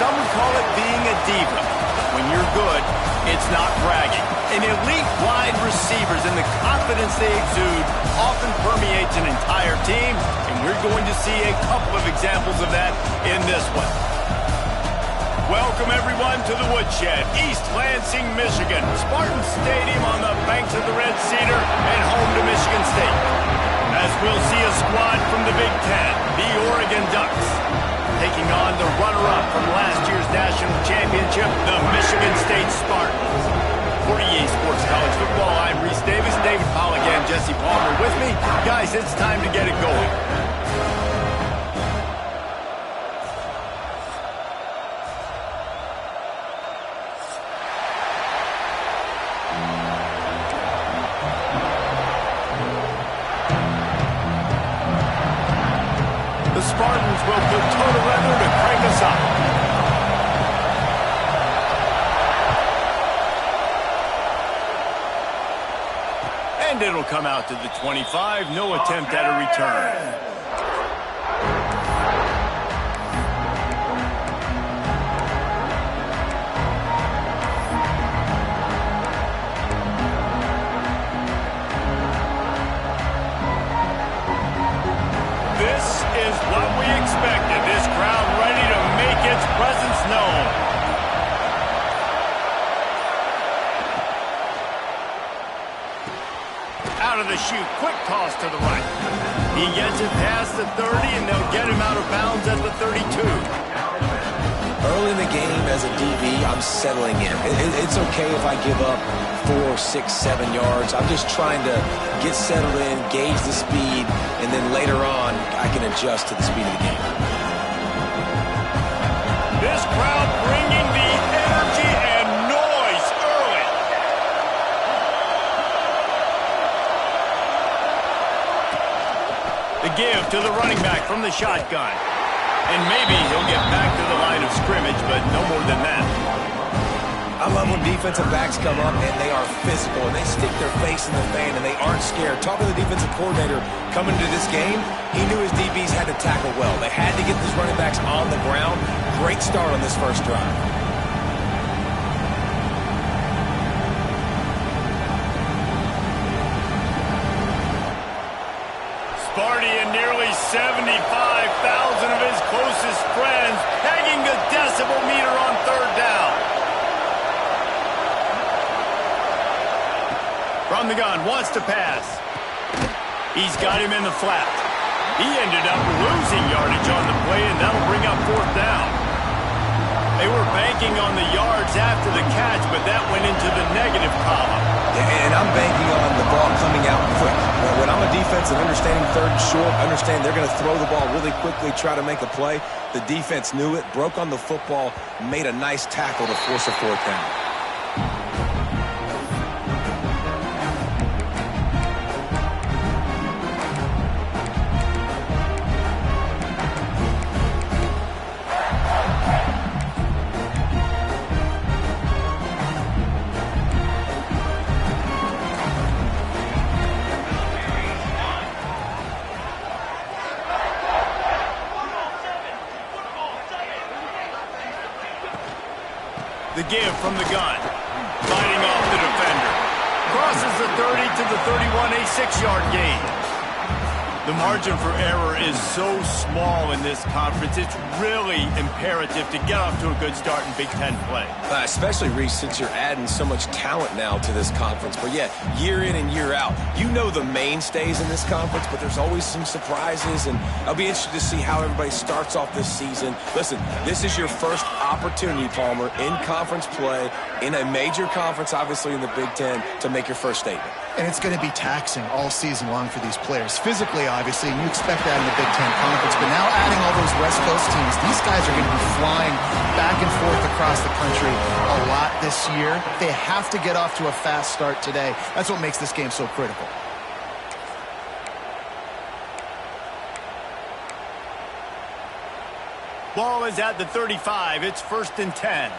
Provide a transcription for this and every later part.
Some would call it being a diva. When you're good, it's not bragging. And elite wide receivers and the confidence they exude often permeates an entire team, and we're going to see a couple of examples of that in this one. Welcome, everyone, to the Woodshed, East Lansing, Michigan. Spartan Stadium on the banks of the Red Cedar and home to Michigan State. As we'll see a squad from the Big Ten, the Oregon Ducks, taking on the runner-up from last year's national championship, the Michigan State Spartans. For EA Sports College Football, I'm Reese Davis, David Polligan, Jesse Palmer with me. Guys, it's time to get it going. The Spartans will put total leather to crank us up. And it'll come out to the 25. No attempt at a return. This is what we expected. This crowd ready to make its presence known. Out of the chute, quick toss to the right. He gets it past the 30, and they'll get him out of bounds at the 32. Early in the game, as a DB, I'm settling in. It's okay if I give up 4, 6, 7 yards. I'm just trying to get settled in, gauge the speed, and then later on, I can adjust to the speed of the game. This crowd bringing the energy and noise early. The give to the running back from the shotgun. And maybe he'll get back to the line of scrimmage, but no more than that. I love when defensive backs come up and they are physical and they stick their face in the fan and they aren't scared. Talking to the defensive coordinator coming to this game, he knew his DBs had to tackle well. They had to get these running backs on the ground. Great start on this first drive. Sparty and nearly 75,000 of his closest friends pegging the decibel meter on third down. From the gun, wants to pass. He's got him in the flat. He ended up losing yardage on the play, and that'll bring up fourth down. They were banking on the yards after the catch, but that went into the negative column. And I'm banking on the ball coming out quick. When I'm a defense and understanding third and short, understand they're going to throw the ball really quickly, try to make a play. The defense knew it, broke on the football, made a nice tackle to force a fourth down. The give from the gun. Fighting off the defender. Crosses the 30 to the 31, a 6-yard gain. The margin for error is so small in this conference, it's really imperative to get off to a good start in Big Ten play. Especially, Reese, since you're adding so much talent now to this conference. But yeah, year in and year out, you know the mainstays in this conference, but there's always some surprises, and I'll be interested to see how everybody starts off this season. Listen, this is your first opportunity, Palmer, in conference play, in a major conference, obviously in the Big Ten, to make your first statement. And it's going to be taxing all season long for these players. Physically, obviously, and you expect that in the Big Ten Conference. But now adding all those West Coast teams, these guys are going to be flying back and forth across the country a lot this year. They have to get off to a fast start today. That's what makes this game so critical. Ball is at the 35. It's 1st and 10.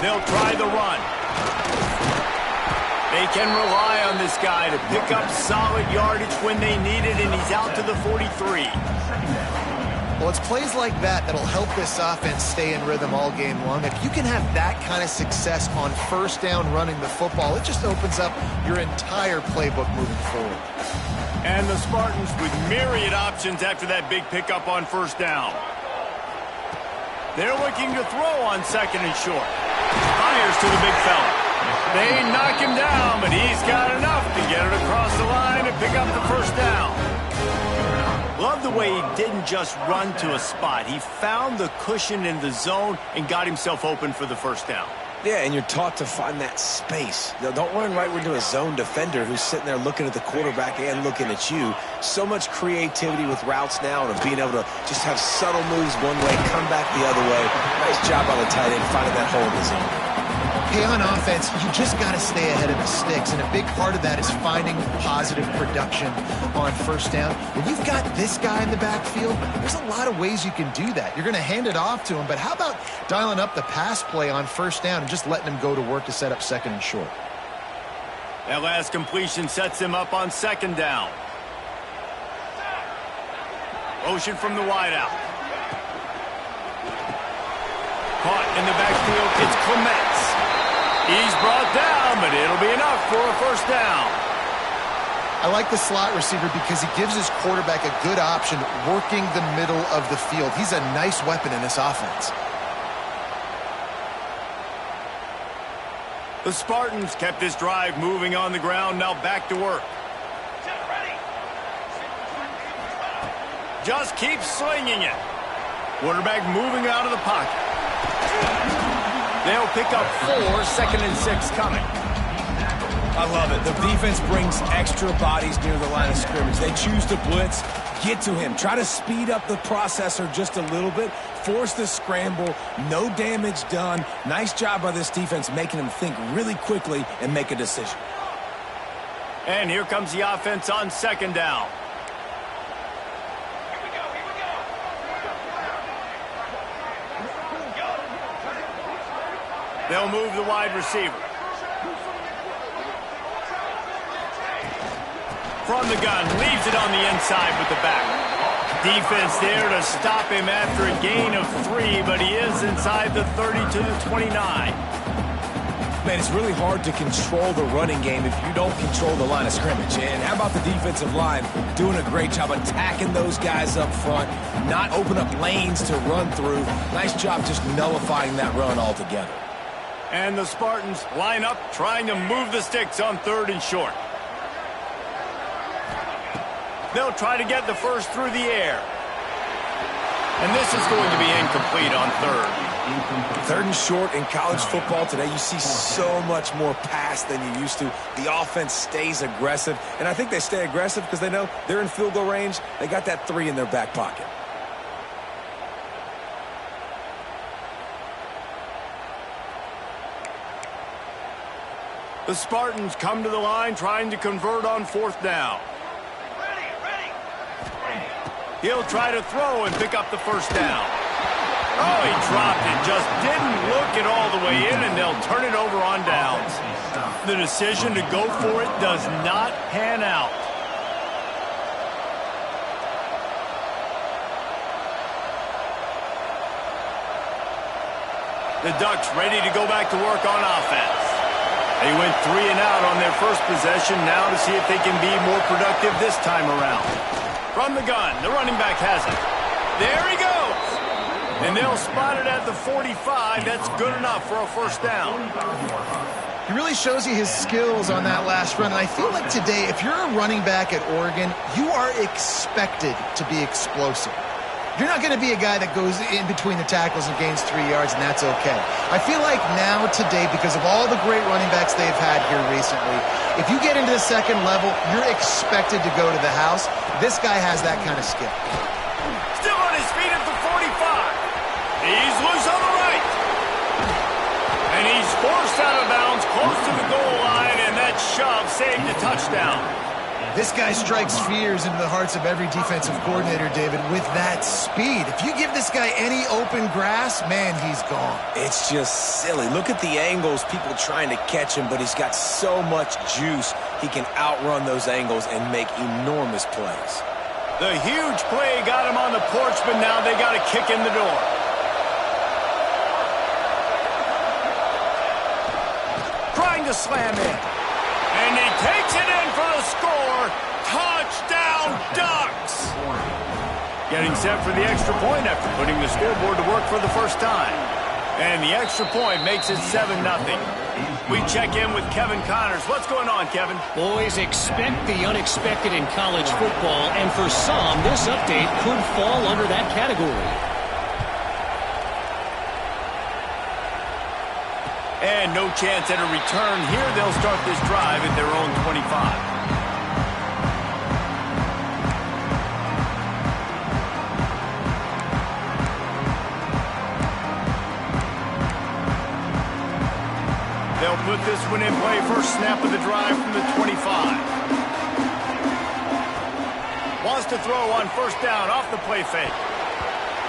They'll try the run. They can rely on this guy to pick up solid yardage when they need it, and he's out to the 43. Well, it's plays like that that'll help this offense stay in rhythm all game long. If you can have that kind of success on first down running the football, it just opens up your entire playbook moving forward. And the Spartans with myriad options after that big pickup on first down. They're looking to throw on second and short. Fires to the big fella. They knock him down, but he's got enough to get it across the line and pick up the first down. Love the way he didn't just run to a spot. He found the cushion in the zone and got himself open for the first down. Yeah, and you're taught to find that space. Now, don't run right into a zone defender who's sitting there looking at the quarterback and looking at you. So much creativity with routes now and being able to just have subtle moves one way, come back the other way. Nice job by the tight end finding that hole in the zone. Hey, on offense, you just got to stay ahead of the sticks, and a big part of that is finding positive production on first down. When you've got this guy in the backfield, there's a lot of ways you can do that. You're going to hand it off to him, but how about dialing up the pass play on first down and just letting him go to work to set up second and short? That last completion sets him up on second down. Motion from the wideout. Caught in the backfield, it's Clements. He's brought down, but it'll be enough for a first down. I like the slot receiver because he gives his quarterback a good option working the middle of the field. He's a nice weapon in this offense. The Spartans kept this drive moving on the ground, now back to work. Just keep slinging it. Quarterback moving out of the pocket. They'll pick up 4, second and 6 coming. I love it. The defense brings extra bodies near the line of scrimmage. They choose to blitz, get to him, try to speed up the processor just a little bit, force the scramble, no damage done. Nice job by this defense making him think really quickly and make a decision. And here comes the offense on second down. They'll move the wide receiver. From the gun, leaves it on the inside with the back. Defense there to stop him after a gain of 3, but he is inside the 30 to the 29. Man, it's really hard to control the running game if you don't control the line of scrimmage. And how about the defensive line doing a great job attacking those guys up front, not open up lanes to run through. Nice job just nullifying that run altogether. And the Spartans line up, trying to move the sticks on third and short. They'll try to get the first through the air. And this is going to be incomplete on third. Third and short in college football today, you see so much more pass than you used to. The offense stays aggressive, and I think they stay aggressive because they know they're in field goal range. They got that 3 in their back pocket. The Spartans come to the line trying to convert on fourth down. He'll try to throw and pick up the first down. Oh, he dropped it. Just didn't look it all the way in, and they'll turn it over on downs. The decision to go for it does not pan out. The Ducks ready to go back to work on offense. They went 3 and out on their first possession, now to see if they can be more productive this time around. From the gun, the running back has it. There he goes! And they'll spot it at the 45. That's good enough for a first down. He really shows you his skills on that last run. And I feel like today, if you're a running back at Oregon, you are expected to be explosive. You're not going to be a guy that goes in between the tackles and gains 3 yards, and that's okay. I feel like now, today, because of all the great running backs they've had here recently, if you get into the second level, you're expected to go to the house. This guy has that kind of skill. Still on his feet at the 45. He's loose on the right. And he's forced out of bounds close to the goal line, and that shove saved a touchdown. This guy strikes fears into the hearts of every defensive coordinator, David, with that speed. If you give this guy any open grass, man, he's gone. It's just silly. Look at the angles, people trying to catch him, but he's got so much juice. He can outrun those angles and make enormous plays. The huge play got him on the porch, but now they got a kick in the door. Trying to slam in. And he takes it in for the score. Touchdown, Ducks! Getting set for the extra point after putting the scoreboard to work for the first time. And the extra point makes it 7-0. We check in with Kevin Connors. What's going on, Kevin? Boys, expect the unexpected in college football, and for some, this update could fall under that category. And no chance at a return here. They'll start this drive at their own 25. They'll put this one in play. First snap of the drive from the 25. Wants to throw on first down off the play fake.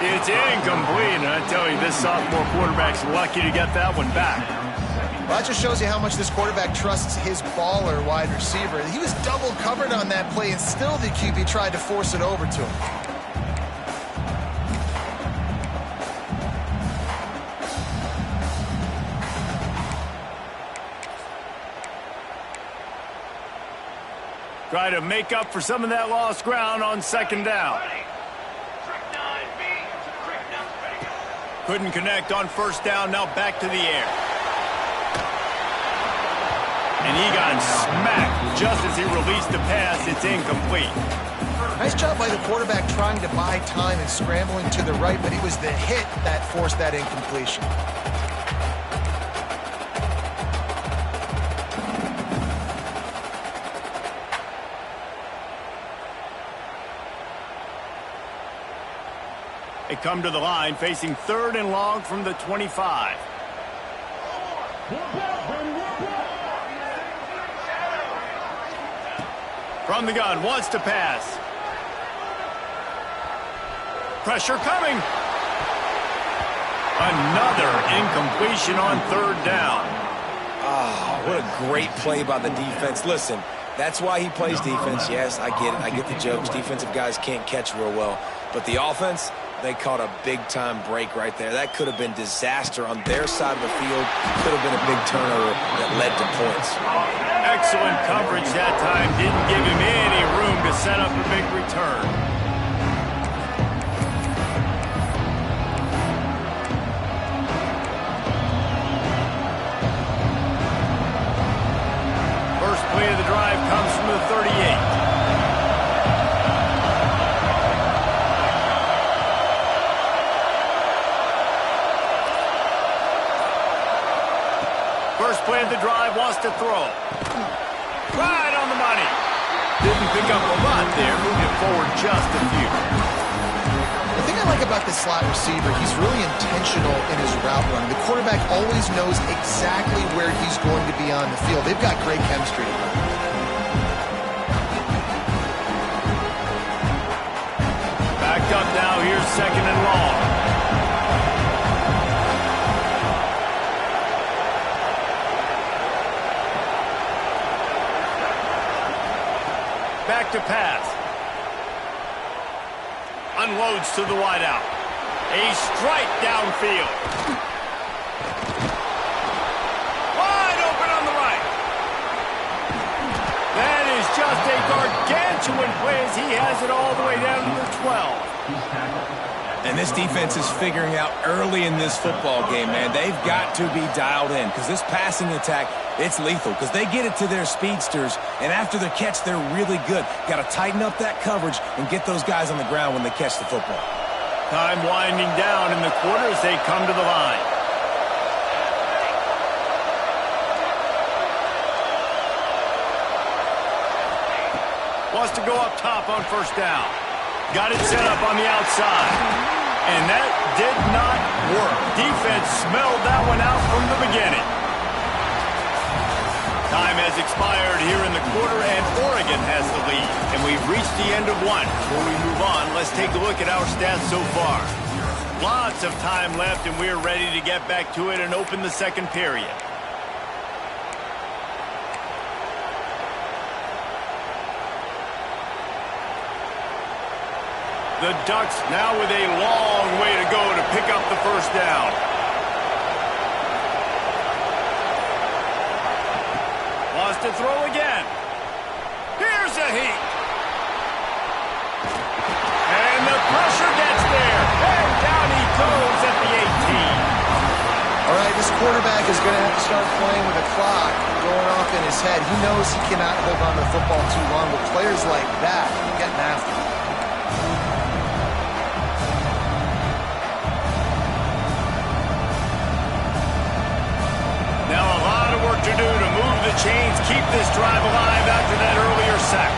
It's incomplete, and I tell you, this sophomore quarterback's lucky to get that one back. Well, that just shows you how much this quarterback trusts his baller wide receiver. He was double covered on that play, and still the QB tried to force it over to him. Try to make up for some of that lost ground on second down. Couldn't connect on first down, now back to the air. And he got smacked just as he released the pass. It's incomplete. Nice job by the quarterback trying to buy time and scrambling to the right, but it was the hit that forced that incompletion. They come to the line facing 3rd and long from the 25. From the gun, wants to pass. Pressure coming. Another incompletion on 3rd down. Oh, what a great play by the defense. Listen, that's why he plays defense. Yes, I get it. I get the jokes. Defensive guys can't catch real well. But the offense, they caught a big-time break right there. That could have been disaster on their side of the field. Could have been a big turnover that led to points. Excellent coverage that time. Didn't give him any room to set up a big return. First play of the drive comes from the 38. First play of the drive, wants to throw. Right on the money. Didn't pick up a lot there, moving forward just a few. The thing I like about this slot receiver, he's really intentional in his route running. The quarterback always knows exactly where he's going to be on the field. They've got great chemistry together. Backed up now, here's 2nd and long. Back to pass. Unloads to the wideout. A strike downfield. Wide open on the right. That is just a gargantuan play as he has it all the way down to the 12. And this defense is figuring out early in this football game, man. They've got to be dialed in because this passing attack, it's lethal because they get it to their speedsters, and after the catch, they're really good. Got to tighten up that coverage and get those guys on the ground when they catch the football. Time winding down in the quarter as they come to the line. Wants to go up top on first down. Got it set up on the outside. And that did not work. Defense smelled that one out from the beginning. Time time has expired here in the quarter, and Oregon has the lead. And we've reached the end of one. Before we move on, let's take a look at our stats so far. Lots of time left, and we're ready to get back to it and open the second period. The Ducks now with a long way to go to pick up the first down. Wants to throw again. Here's a heat. And the pressure gets there. And down he goes at the 18. All right, this quarterback is going to have to start playing with a clock going off in his head. He knows he cannot hold on to the football too long, with players like that getting after him. Now a lot of work to do to move the chains, keep this drive alive after that earlier sack.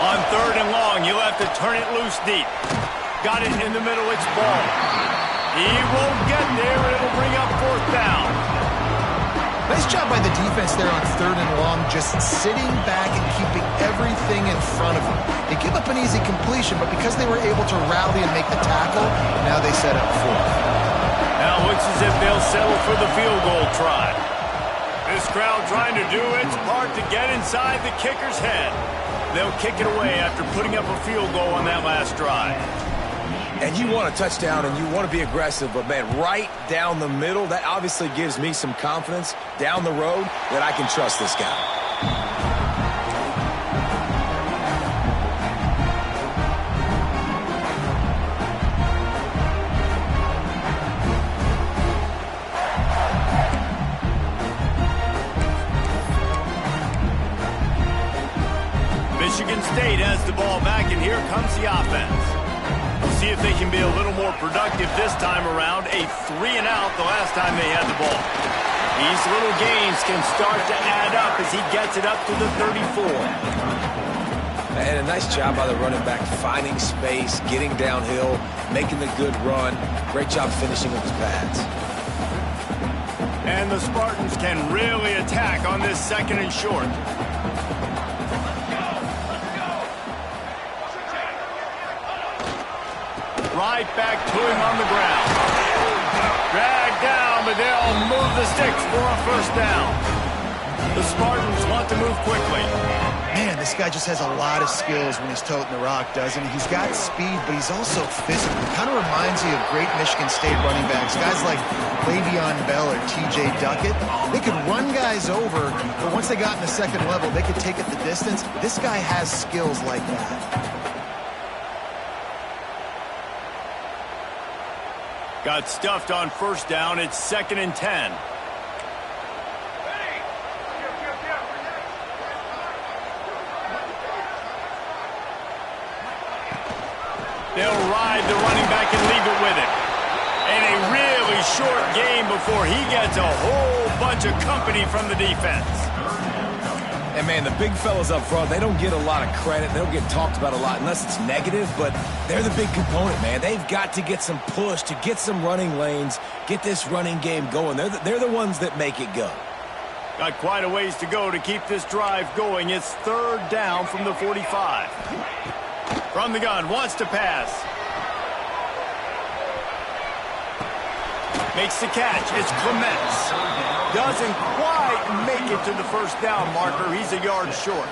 On 3rd and long, you'll have to turn it loose deep. Got it in the middle, it's ball. He won't get there, it'll bring up 4th down. Nice job by the defense there on 3rd and long, just sitting back and keeping everything in front of them. They give up an easy completion, but because they were able to rally and make the tackle, now they set up 4th. Now it looks as if they'll settle for the field goal try. This crowd trying to do its part to get inside the kicker's head. They'll kick it away after putting up a field goal on that last drive. And you want a touchdown and you want to be aggressive, but man, right down the middle, that obviously gives me some confidence down the road that I can trust this guy. Michigan State has the ball back, and here comes the offense. We'll see if they can be a little more productive this time around. A 3-and-out the last time they had the ball. These little gains can start to add up as he gets it up to the 34. And a nice job by the running back, finding space, getting downhill, making the good run. Great job finishing with his pads. And the Spartans can really attack on this 2nd and short. Right back to him on the ground. Dragged down, but they'll move the sticks for a 1st down. The Spartans want to move quickly. Man, this guy just has a lot of skills when he's toting the rock, doesn't he? He's got speed, but he's also physical. Kind of reminds you of great Michigan State running backs. Guys like Le'Veon Bell or T.J. Duckett. They could run guys over, but once they got in the 2nd level, they could take it the distance. This guy has skills like that. Got stuffed on 1st down. It's 2nd and 10. They'll ride the running back and leave it with him. And a really short game before he gets a whole bunch of company from the defense. And, man, the big fellas up front, they don't get a lot of credit. They don't get talked about a lot unless it's negative, but they're the big component, man. They've got to get some push, to get some running lanes, get this running game going. They're the ones that make it go. Got quite a ways to go to keep this drive going. It's 3rd down from the 45. From the gun, wants to pass. Makes the catch. It's Clements. Doesn't quite make it to the 1st down marker. He's a yard short.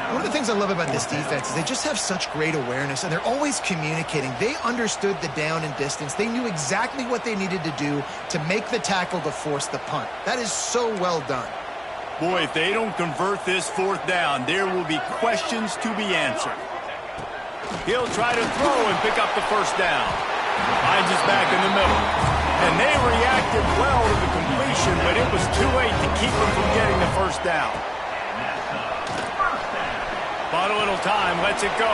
One of the things I love about this defense is they just have such great awareness, and they're always communicating. They understood the down and distance. They knew exactly what they needed to do to make the tackle to force the punt. That is so well done. Boy, if they don't convert this 4th down, there will be questions to be answered. He'll try to throw and pick up the 1st down. Finds his back in the middle. And they reacted well to the completion, but it was too late to keep them from getting the 1st down. Bought a little time, lets it go.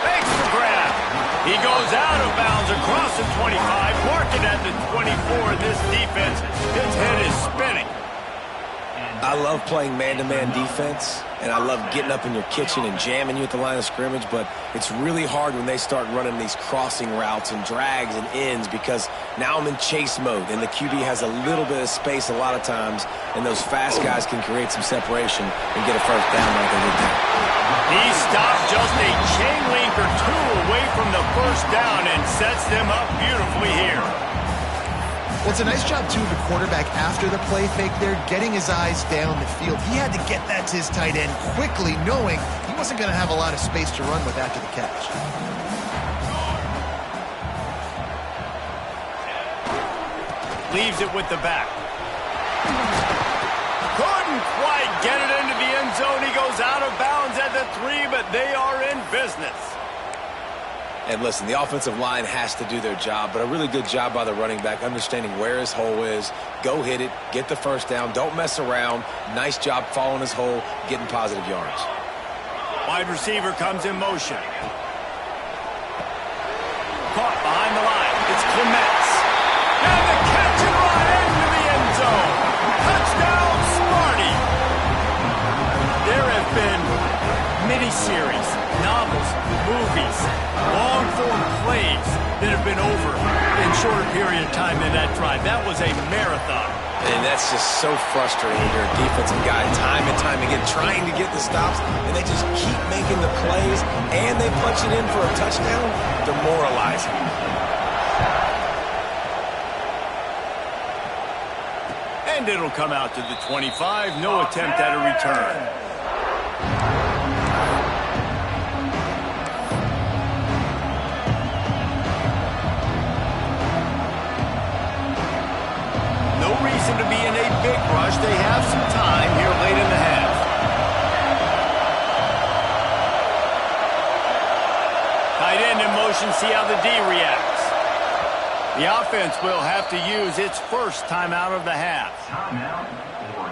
Makes the grab. He goes out of bounds across the 25, marking at the 24. This defense, his head is spinning. I love playing man-to-man defense, and I love getting up in your kitchen and jamming you at the line of scrimmage, but it's really hard when they start running these crossing routes and drags and ends because now I'm in chase mode, and the QB has a little bit of space a lot of times, and those fast guys can create some separation and get a first down like they did there. He stopped just a chain link or two away from the first down and sets them up beautifully here. Well, it's a nice job, too, of the quarterback after the play fake there, getting his eyes down the field. He had to get that to his tight end quickly, knowing he wasn't going to have a lot of space to run with after the catch. Leaves it with the back. Couldn't quite get it into the end zone. He goes out of bounds at the 3, but they are in business. And listen, the offensive line has to do their job, but a really good job by the running back, understanding where his hole is. Go hit it, get the first down, don't mess around. Nice job following his hole, getting positive yards. Wide receiver comes in motion. Caught behind the line. It's Clements. And the catch and run into the end zone. Touchdown, Smarty. There have been miniseries, novels, movies, long-form plays that have been over in shorter period of time than that drive. That was a marathon. And that's just so frustrating. You're a defensive guy time and time again trying to get the stops, and they just keep making the plays, and they punch it in for a touchdown. Demoralizing. And it'll come out to the 25. No attempt at a return. No reason to be in a big rush. They have some time here late in the half. Tight end in motion. See how the D reacts. The offense will have to use its first timeout of the half. Timeout for